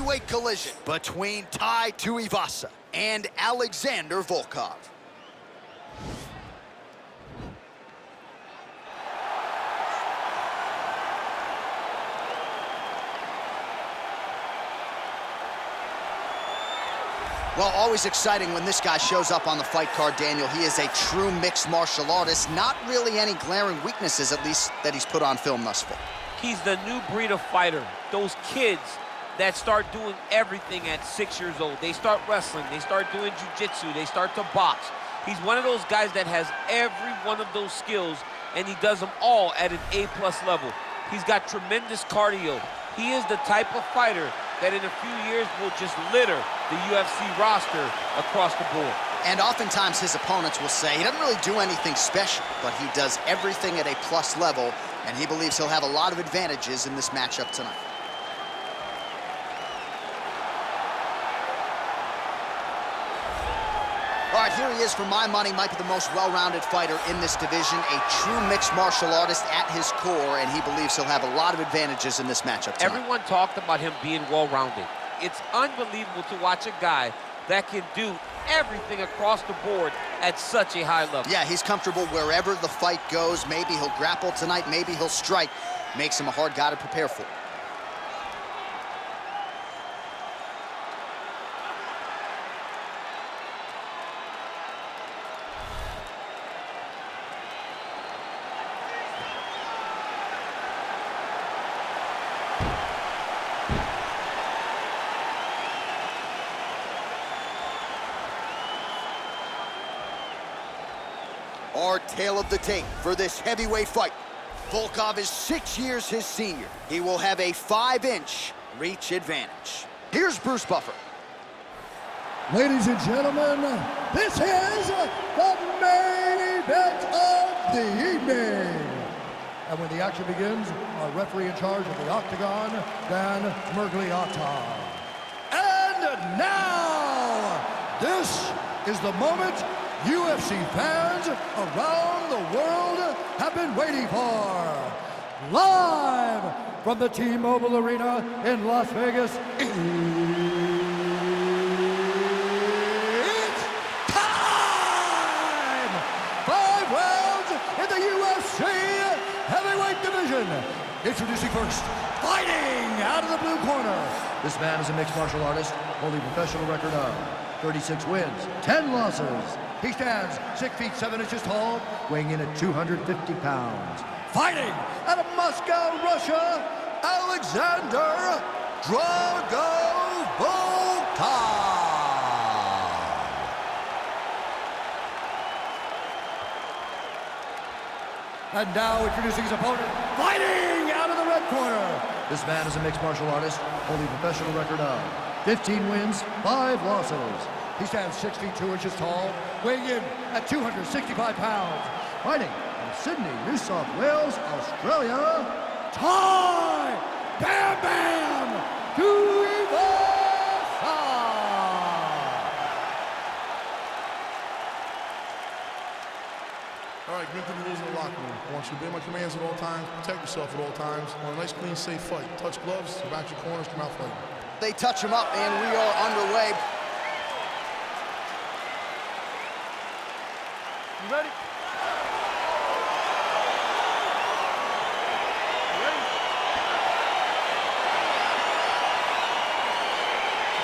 heavyweight collision between Tai Tuivasa and Alexander Volkov. Well, always exciting when this guy shows up on the fight card, Daniel. He is a true mixed martial artist. Not really any glaring weaknesses, at least, that he's put on film thus far. He's the new breed of fighter. Those kids that start doing everything at 6 years old. They start wrestling, they start doing jiu-jitsu, they start to box. He's one of those guys that has every one of those skills, and he does them all at an A+ level. He's got tremendous cardio. He is the type of fighter that in a few years will just litter the UFC roster across the board. And oftentimes his opponents will say he doesn't really do anything special, but he does everything at a plus level, and he believes he'll have a lot of advantages in this matchup tonight. All right, here he is. For my money, might be the most well-rounded fighter in this division, a true mixed martial artist at his core, and he believes he'll have a lot of advantages in this matchup tonight. Everyone talked about him being well-rounded. It's unbelievable to watch a guy that can do everything across the board at such a high level. Yeah, he's comfortable wherever the fight goes. Maybe he'll grapple tonight, maybe he'll strike. Makes him a hard guy to prepare for. Our tale of the tape for this heavyweight fight. Volkov is 6 years his senior. He will have a 5-inch reach advantage. Here's Bruce Buffer. Ladies and gentlemen, this is the main event of the evening. And when the action begins, our referee in charge of the octagon, Dan Mergliata. And now, this is the moment UFC fans around the world have been waiting for. Live from the T-Mobile Arena in Las Vegas, it's time! 5 rounds in the UFC heavyweight division. Introducing first, fighting out of the blue corner. This man is a mixed martial artist, holding a professional record of 36 wins, 10 losses. He stands 6 feet 7 inches tall, weighing in at 250 pounds. Fighting out of Moscow, Russia, Alexander Drago Volkov. And now introducing his opponent, fighting out of the red corner. This man is a mixed martial artist, holding a professional record of 15 wins, 5 losses. He stands 6 feet 2 inches tall, weighing in at 265 pounds. Fighting in Sydney, New South Wales, Australia, Tai Bam Bam Tuivasa! All right, get the rules in the locker room. I want you to obey my commands at all times, protect yourself at all times. I want a nice, clean, safe fight. Touch gloves, back your corners, come out fighting. They touch him up, and we are underway. You ready?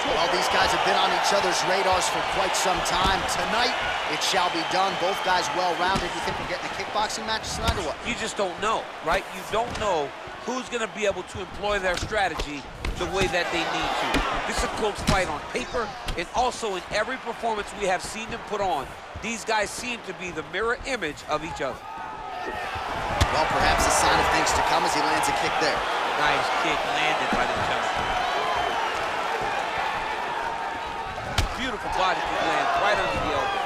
Well, these guys have been on each other's radars for quite some time. Tonight, it shall be done. Both guys well-rounded. You think we're getting a kickboxing match tonight or what? You just don't know, right? You don't know who's going to be able to employ their strategy the way that they need to. This is a close fight on paper, and also in every performance we have seen them put on. These guys seem to be the mirror image of each other. Well, perhaps a sign of things to come as he lands a kick there. Nice kick landed by the judge. Beautiful body kick land right under the elbow.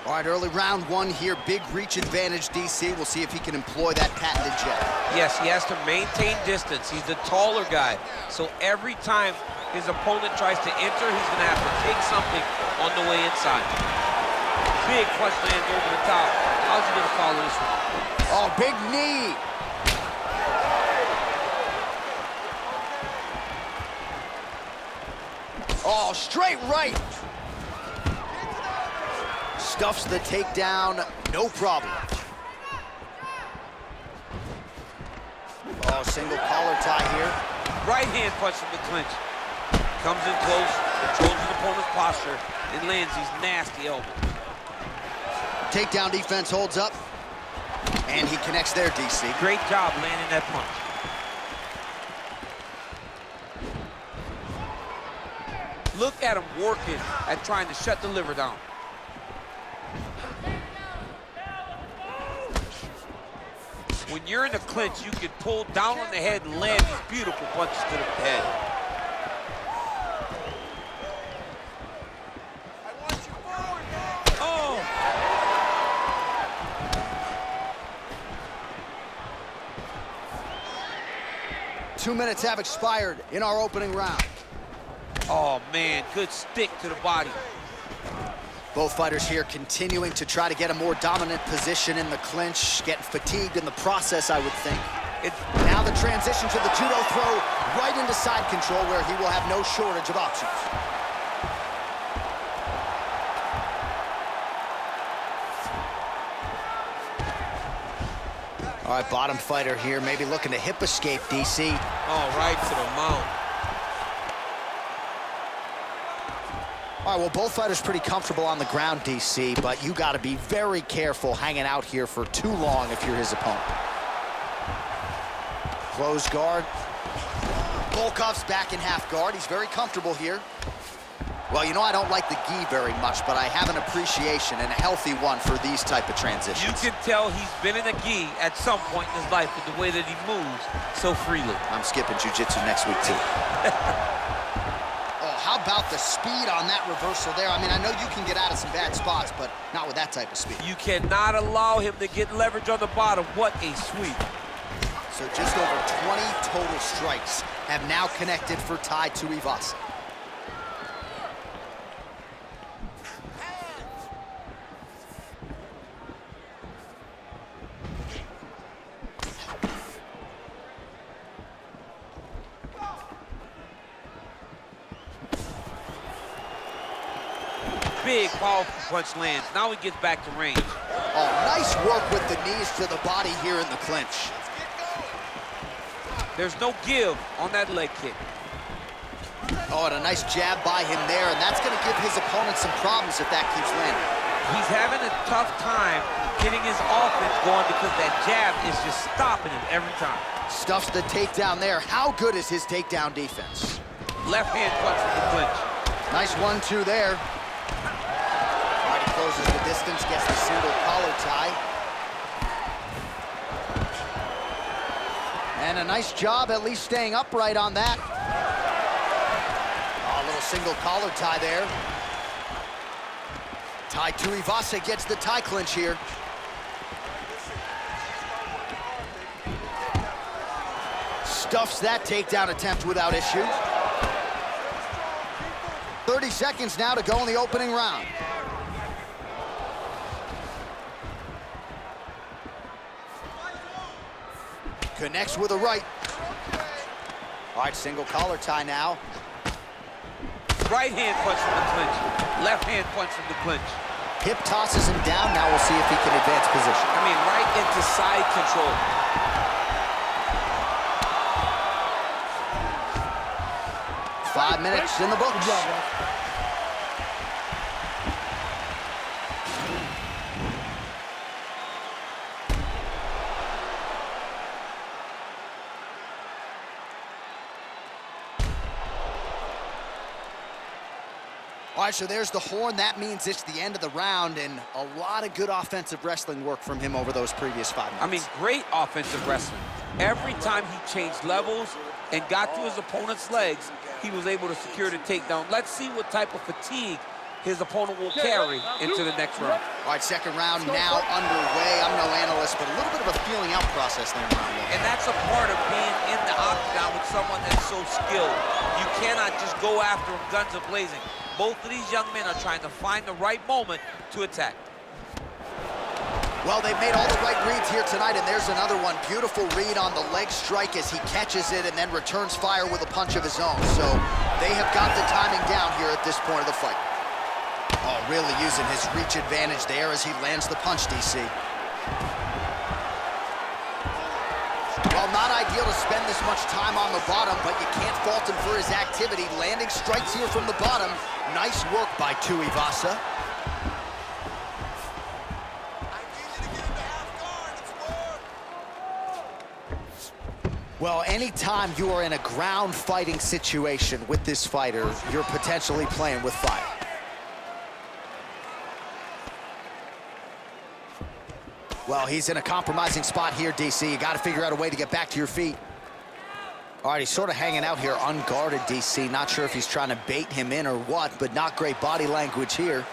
All right, early round 1 here. Big reach advantage, DC. We'll see if he can employ that patented jab. Yes, he has to maintain distance. He's the taller guy. So every time his opponent tries to enter, he's going to have to take something on the way inside. Big punch lands over the top. How's he going to follow this one? Oh, big knee. Oh, straight right. Stuffs the takedown, no problem. Oh, single collar tie here. Right hand punch from the clinch. Comes in close, controls his opponent's posture, and lands these nasty elbows. Takedown defense holds up, and he connects there, DC. Great job landing that punch. Look at him working at trying to shut the liver down. When you're in the clinch, you can pull down on the head and land these beautiful punches to the head. Oh! 2 minutes have expired in our opening round. Oh, man, good stick to the body. Both fighters here continuing to try to get a more dominant position in the clinch, getting fatigued in the process, I would think. Now the transition to the judo throw right into side control, where he will have no shortage of options. All right, bottom fighter here, maybe looking to hip escape, DC. Oh, right to the mount. All right, well, both fighters pretty comfortable on the ground, DC, but you got to be very careful hanging out here for too long if you're his opponent. Close guard. Volkov's back in half guard. He's very comfortable here. Well, you know, I don't like the gi very much, but I have an appreciation, and a healthy one, for these type of transitions. You can tell he's been in a gi at some point in his life with the way that he moves so freely. I'm skipping jiu-jitsu next week, too. How about the speed on that reversal there? I mean, I know you can get out of some bad spots, but not with that type of speed. You cannot allow him to get leverage on the bottom. What a sweep. So just over 20 total strikes have now connected for Tai Tuivasa. Big, powerful punch lands. Now he gets back to range. Oh, nice work with the knees to the body here in the clinch. There's no give on that leg kick. Oh, and a nice jab by him there, and that's going to give his opponent some problems if that keeps landing. He's having a tough time getting his offense going because that jab is just stopping him every time. Stuffs the takedown there. How good is his takedown defense? Left hand punch from the clinch. Nice 1-2 there. Closes the distance, gets the single collar tie. And a nice job at least staying upright on that. Oh, a little single collar tie there. Tai Tuivasa gets the tie clinch here. Stuffs that takedown attempt without issue. 30 seconds now to go in the opening round. Connects with a right. All right, single collar tie now. Right hand punch from the clinch. Left hand punch from the clinch. Hip tosses him down. Now we'll see if he can advance position. I mean, right into side control. 5 minutes in the books. Good job, Ralph. All right, so there's the horn. That means it's the end of the round, and a lot of good offensive wrestling work from him over those previous 5 minutes. I mean, great offensive wrestling. Every time he changed levels and got to his opponent's legs, he was able to secure the takedown. Let's see what type of fatigue his opponent will carry into the next round. All right, second round now underway. I'm no analyst, but a little bit of a feeling out process there in round one. And that's a part of being in the octagon with someone that's so skilled. You cannot just go after him guns a-blazing. Both of these young men are trying to find the right moment to attack. Well, they've made all the right reads here tonight, and there's another one. Beautiful read on the leg strike as he catches it and then returns fire with a punch of his own. So they have got the timing down here at this point of the fight. Oh, really using his reach advantage there as he lands the punch, DC. Well, not ideal to spend this much time on the bottom, but you can't fault him for his activity. Landing strikes here from the bottom. Nice work by Tuivasa. Well, anytime you are in a ground fighting situation with this fighter, you're potentially playing with fire. Well, he's in a compromising spot here, DC. You got to figure out a way to get back to your feet. All right, he's sort of hanging out here unguarded, DC. Not sure if he's trying to bait him in or what, but not great body language here.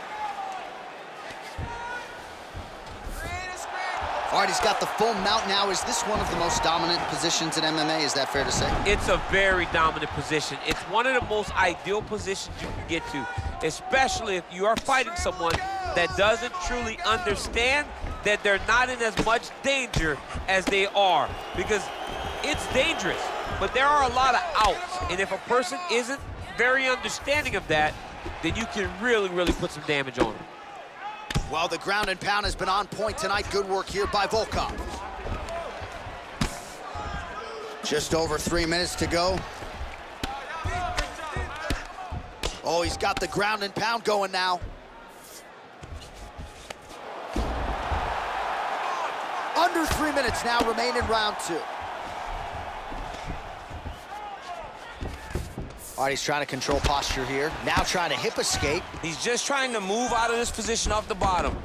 All right, he's got the full mount now. Is this one of the most dominant positions in MMA? Is that fair to say? It's a very dominant position. It's one of the most ideal positions you can get to, especially if you are fighting someone that doesn't truly understand that they're not in as much danger as they are, because it's dangerous, but there are a lot of outs, and if a person isn't very understanding of that, then you can really, really put some damage on them. Well, the ground and pound has been on point tonight. Good work here by Volkov. Just over 3 minutes to go. Oh, he's got the ground and pound going now. Under 3 minutes now remain in round 2. All right, he's trying to control posture here. Now trying to hip escape. He's just trying to move out of this position off the bottom.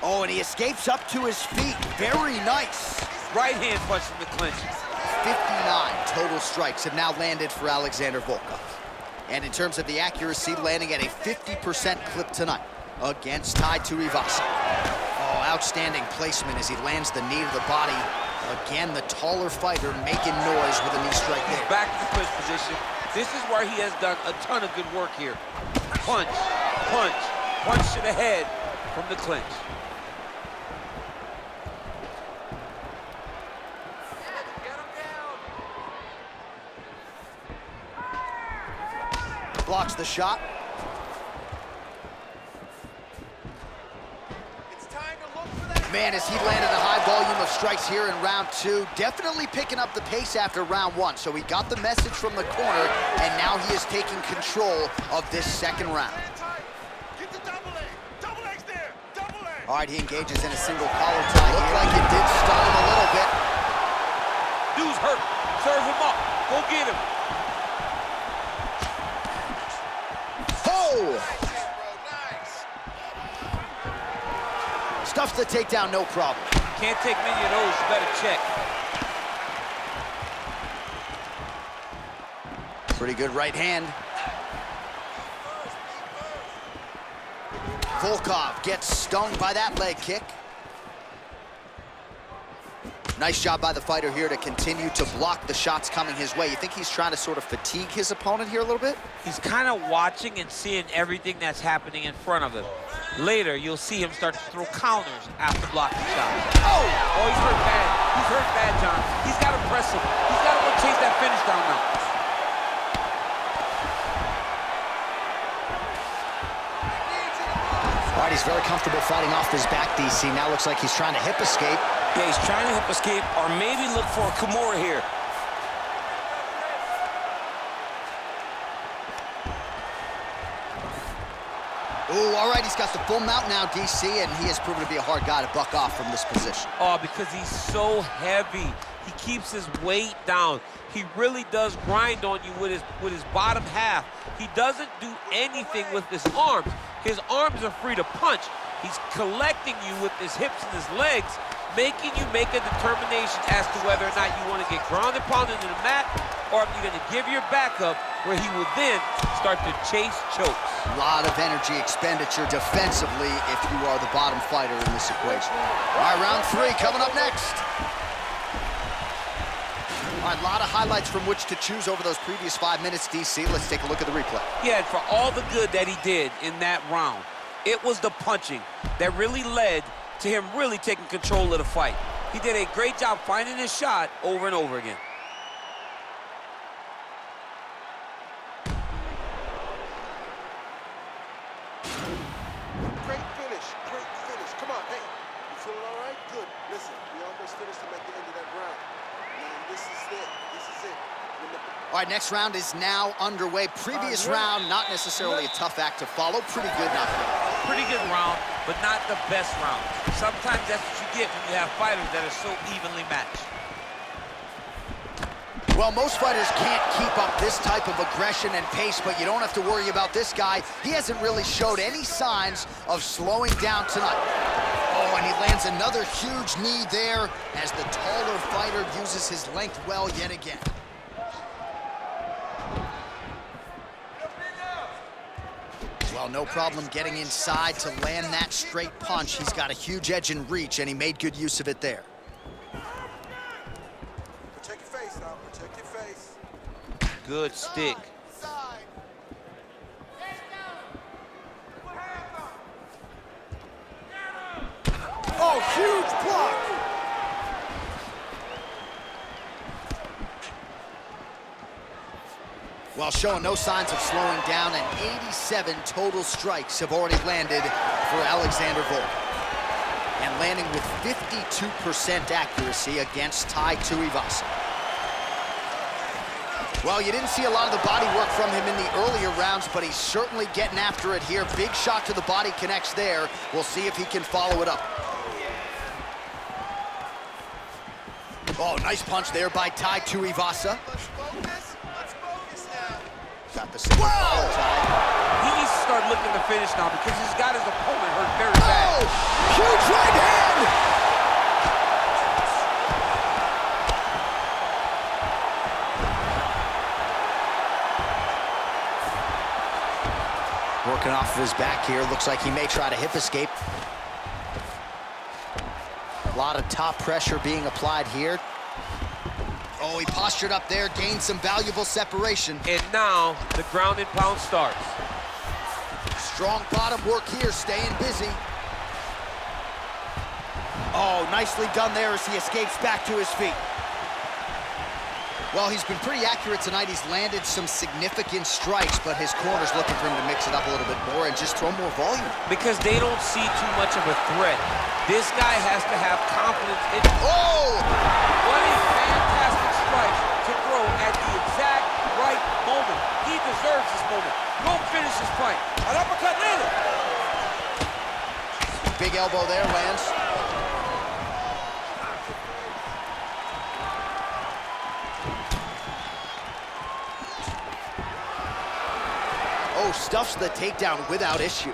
Oh, and he escapes up to his feet. Very nice. Right hand punch from the clinch. 59 total strikes have now landed for Alexander Volkov. And in terms of the accuracy, landing at a 50% clip tonight against Tai Tuivasa. Oh, outstanding placement as he lands the knee to the body. Again, the taller fighter making noise with a knee strike there. Back to the clinch position. This is where he has done a ton of good work here. Punch, punch, punch to the head from the clinch. Blocks the shot. Man, as he landed a high volume of strikes here in round 2, definitely picking up the pace after round 1. So he got the message from the corner, and now he is taking control of this second round. All right, he engages in a single collar tie. Looked like it did stun him a little bit. Dude's hurt. Serve him up. Go get him. Oh! Stuffs the takedown, no problem. Can't take many of those, you better check. Pretty good right hand. Volkov gets stung by that leg kick. Nice job by the fighter here to continue to block the shots coming his way. You think he's trying to sort of fatigue his opponent here a little bit? He's kind of watching and seeing everything that's happening in front of him. Later, you'll see him start to throw counters after blocking shots. Oh, he's hurt bad. He's hurt bad, John. He's got to press him. He's got to go chase that finish down now. All right, he's very comfortable fighting off his back, DC. Now looks like he's trying to hip escape. Yeah, he's trying to hip escape or maybe look for a Kimura here. Ooh, all right, he's got the full mount now, DC, and he has proven to be a hard guy to buck off from this position. Oh, because he's so heavy. He keeps his weight down. He really does grind on you with his bottom half. He doesn't do anything with his arms. His arms are free to punch. He's collecting you with his hips and his legs, making you make a determination as to whether or not you want to get ground and pounded into the mat, or if you're going to give your back up, where he will then start to chase chokes. A lot of energy expenditure defensively if you are the bottom fighter in this equation. All right, round 3 coming up next. All right, a lot of highlights from which to choose over those previous 5 minutes, DC. Let's take a look at the replay. Yeah, and for all the good that he did in that round, it was the punching that really led to him really taking control of the fight. He did a great job finding his shot over and over again. Great finish, great finish. Come on, hey, you feeling all right? Good. Listen, we almost finished him at the end of that round. Now, this is it. This is it. All right, next round is now underway. Previous round, not necessarily a tough act to follow. Pretty good, not good. Pretty good round, but not the best round. Sometimes that's what you get when you have fighters that are so evenly matched. Well, most fighters can't keep up this type of aggression and pace, but you don't have to worry about this guy. He hasn't really showed any signs of slowing down tonight. Oh, and he lands another huge knee there as the taller fighter uses his length well yet again. Well, no problem getting inside to land that straight punch. He's got a huge edge in reach, and he made good use of it there. Protect your face, now. Protect your face. Good stick. Oh, huge block! While showing no signs of slowing down, and 87 total strikes have already landed for Alexander Volkov. And landing with 52% accuracy against Tai Tuivasa. Well, you didn't see a lot of the body work from him in the earlier rounds, but he's certainly getting after it here. Big shot to the body connects there. We'll see if he can follow it up. Oh, nice punch there by Tai Tuivasa. Let's focus. Let's focus now. Got the single follow, Tai. He needs to start looking to finish now because he's got his opponent hurt very bad. Oh, huge right hand! Working off of his back here. Looks like he may try to hip escape. A lot of top pressure being applied here. Oh, he postured up there, gained some valuable separation. And now the ground and pound starts. Strong bottom work here, staying busy. Oh, nicely done there as he escapes back to his feet. Well, he's been pretty accurate tonight. He's landed some significant strikes, but his corner's looking for him to mix it up a little bit more and just throw more volume. Because they don't see too much of a threat. This guy has to have confidence in... Oh! What a fantastic strike to throw at the exact right moment. He deserves this moment. Go finish this fight. An uppercut later. Big elbow there, lands. Oh, stuffs the takedown without issue.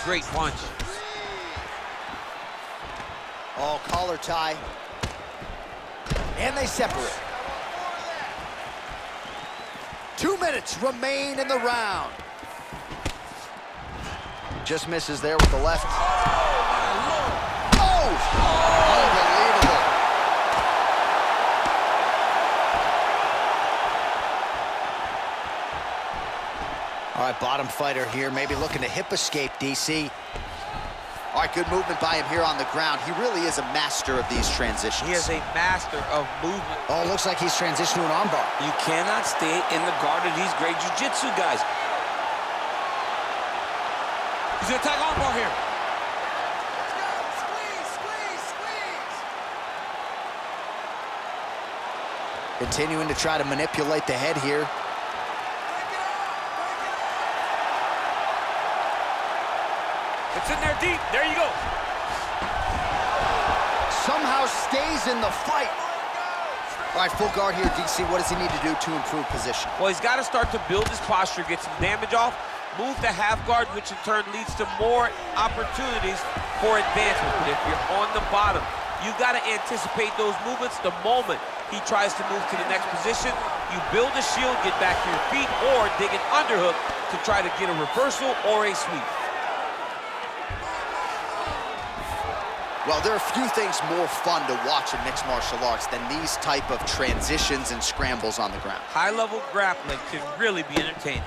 Great punch. Oh, collar tie. And they separate. 2 minutes remain in the round. Just misses there with the left. Oh! Unbelievable. All right, bottom fighter here, maybe looking to hip escape, DC. All right, good movement by him here on the ground. He really is a master of these transitions. He is a master of movement. Oh, looks like he's transitioned to an armbar. You cannot stay in the guard of these great jiu-jitsu guys. He's gonna attack armbar here. Let's go. Squeeze, squeeze, squeeze. Continuing to try to manipulate the head here. Break it up, break it up. It's in there deep. There you go. Somehow stays in the fight. All right, full guard here, DC. What does he need to do to improve position? Well, he's got to start to build his posture, get some damage off, move to half guard, which in turn leads to more opportunities for advancement. But if you're on the bottom, you've got to anticipate those movements the moment he tries to move to the next position. You build a shield, get back to your feet, or dig an underhook to try to get a reversal or a sweep. Well, there are few things more fun to watch in mixed martial arts than these type of transitions and scrambles on the ground. High-level grappling can really be entertaining.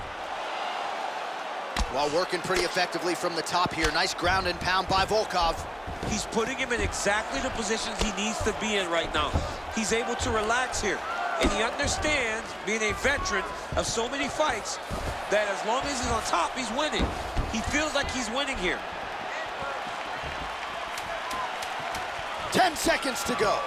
Well, working pretty effectively from the top here. Nice ground and pound by Volkov. He's putting him in exactly the positions he needs to be in right now. He's able to relax here. And he understands, being a veteran of so many fights, that as long as he's on top, he's winning. He feels like he's winning here. 10 seconds to go.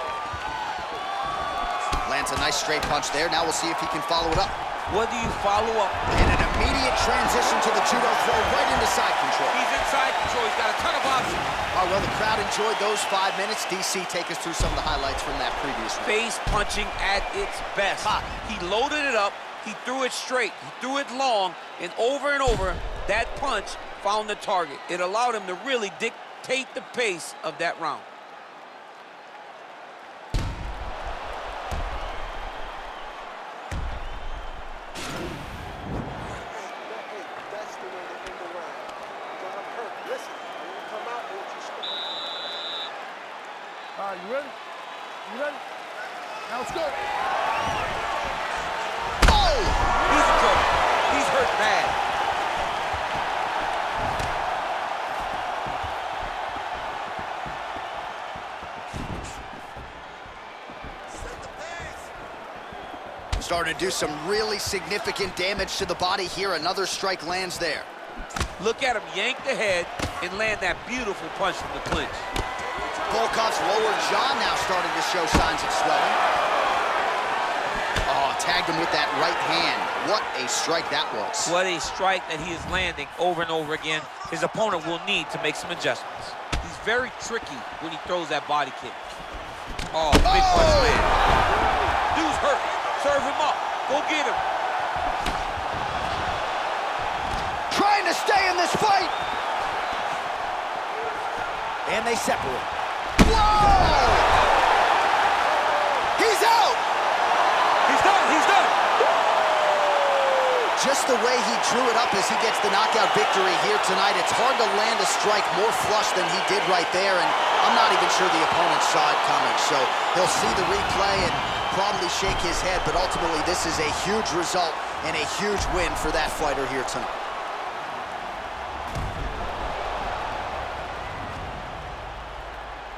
Lands a nice straight punch there. Now we'll see if he can follow it up. What do you follow up? And an immediate transition to the judo throw right into side control. He's in side control. He's got a ton of options. Oh, well, the crowd enjoyed those 5 minutes. DC, take us through some of the highlights from that previous round. Face punching at its best. He loaded it up. He threw it straight. He threw it long. And over, that punch found the target. It allowed him to really dictate the pace of that round. All right, you ready? You ready? Now let's go. Oh! He's in trouble. He's hurt bad. Starting to do some really significant damage to the body here. Another strike lands there. Look at him yank the head and land that beautiful punch from the clinch. Volkov's lower jaw now starting to show signs of swelling. Oh, tagged him with that right hand. What a strike that was. What a strike that he is landing over and over again. His opponent will need to make some adjustments. He's very tricky when he throws that body kick. Oh, big punch land. Dude's hurt. Serve him up. Go get him. Trying to stay in this fight. And they separate. Whoa! He's out! He's done. He's done. Just the way he drew it up as he gets the knockout victory here tonight, it's hard to land a strike more flush than he did right there, and I'm not even sure the opponent saw it coming. So he'll see the replay and probably shake his head, but ultimately this is a huge result and a huge win for that fighter here tonight.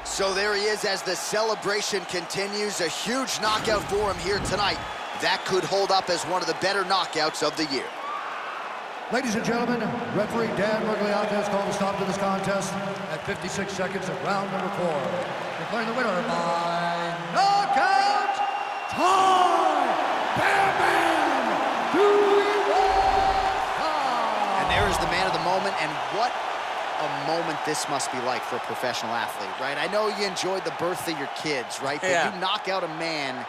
So there he is as the celebration continues. A huge knockout for him here tonight. That could hold up as one of the better knockouts of the year. Ladies and gentlemen, referee Dan Mergliata has called a stop to this contest at 56 seconds of round number 4. Declaring the winner by knockout, Tai Tuivasa! And there is the man of the moment, and what a moment this must be like for a professional athlete, right? I know you enjoyed the birth of your kids, right? But you knock out a man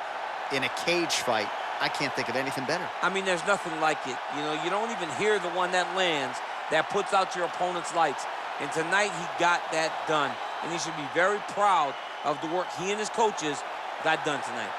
in a cage fight. I can't think of anything better. I mean, there's nothing like it. You know, you don't even hear the one that lands, that puts out your opponent's lights. And tonight, he got that done. And he should be very proud of the work he and his coaches got done tonight.